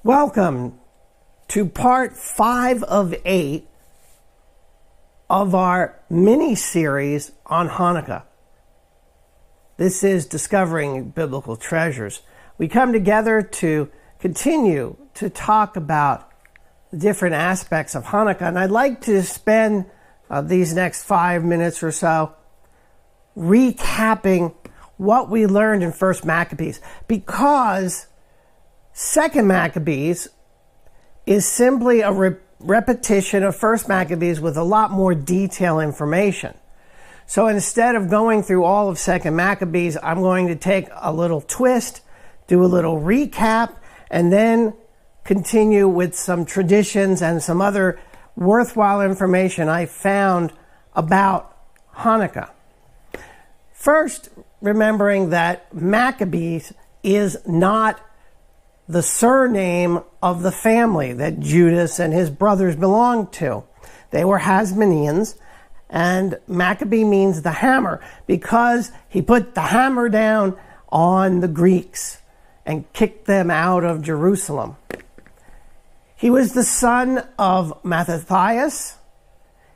Welcome to part 5 of 8 of our mini series on Hanukkah. This is Discovering Biblical Treasures. We come together to continue to talk about the different aspects of Hanukkah, and I'd like to spend these next 5 minutes or so recapping what we learned in 1 Maccabees, because 2 Maccabees is simply a repetition of 1 Maccabees with a lot more detailed information. So instead of going through all of 2 Maccabees, I'm going to take a little twist, do a little recap, and then continue with some traditions and some other worthwhile information I found about Hanukkah. First, remembering that Maccabees is not the surname of the family that Judas and his brothers belonged to. They were Hasmoneans, and Maccabee means the hammer because he put the hammer down on the Greeks and kicked them out of Jerusalem. He was the son of Mattathias.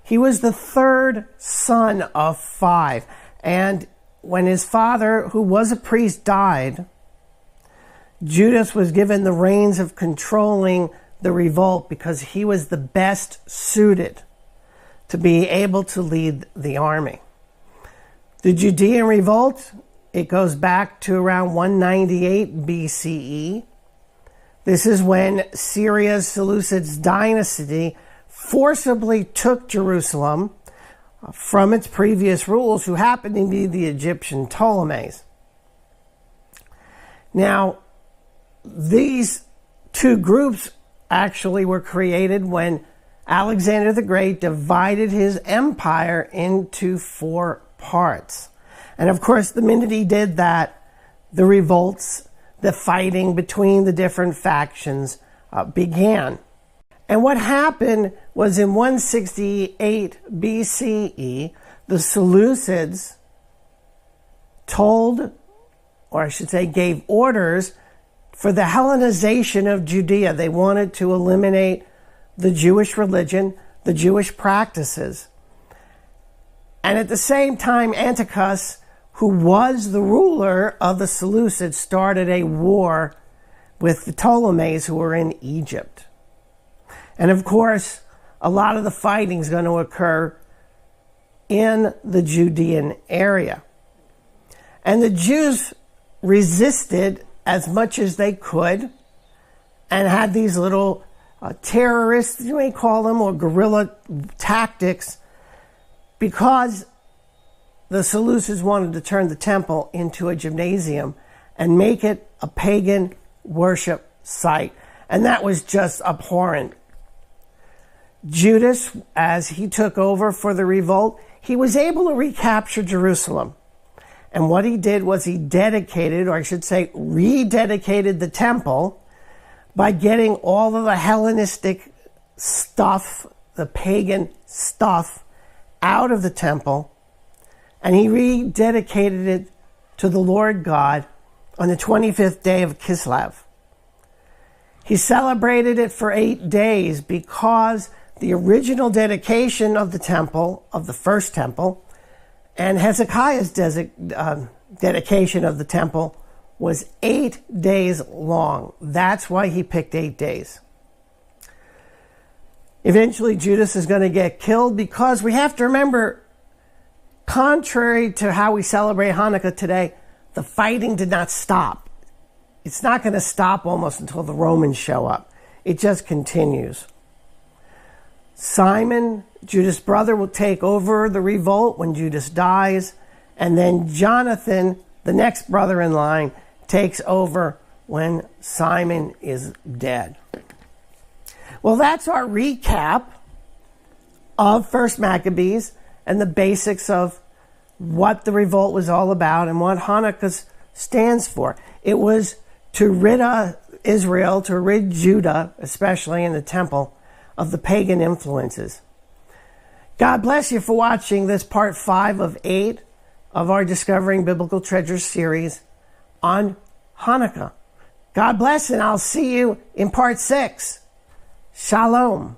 He was the third son of 5. And when his father, who was a priest, died, Judas was given the reins of controlling the revolt because he was the best suited to be able to lead the army. The Judean revolt, it goes back to around 198 BCE. This is when Syria's Seleucid dynasty forcibly took Jerusalem from its previous rulers, who happened to be the Egyptian Ptolemies. Now, these two groups actually were created when Alexander the Great divided his empire into 4 parts. And of course, the minute he did that, the revolts, the fighting between the different factions began. And what happened was in 168 BCE, the Seleucids told, or I should say gave orders, for the Hellenization of Judea. They wanted to eliminate the Jewish religion, the Jewish practices. And at the same time, Antiochus, who was the ruler of the Seleucids, started a war with the Ptolemies, who were in Egypt. And of course, a lot of the fighting is going to occur in the Judean area. And the Jews resisted as much as they could and had these little terrorists, you may call them, or guerrilla tactics, because the Seleucids wanted to turn the temple into a gymnasium and make it a pagan worship site. And that was just abhorrent. Judas, as he took over for the revolt, he was able to recapture Jerusalem. And what he did was he dedicated, or I should say rededicated, the temple by getting all of the Hellenistic stuff, the pagan stuff, out of the temple. And he rededicated it to the Lord God on the 25th day of Kislev. He celebrated it for 8 days because the original dedication of the temple, of the first temple, and Hezekiah's dedication of the temple was 8 days long. That's why he picked 8 days. Eventually, Judas is going to get killed because we have to remember, contrary to how we celebrate Hanukkah today, the fighting did not stop. It's not going to stop almost until the Romans show up. It just continues. Simon, Judas' brother, will take over the revolt when Judas dies, and then Jonathan, the next brother in line, takes over when Simon is dead. Well, that's our recap of 1 Maccabees and the basics of what the revolt was all about and what Hanukkah stands for. It was to rid Israel, to rid Judah, especially in the temple, of the pagan influences. God bless you for watching this part 5 of 8 of our Discovering Biblical Treasures series on Hanukkah. God bless, and I'll see you in part 6. Shalom.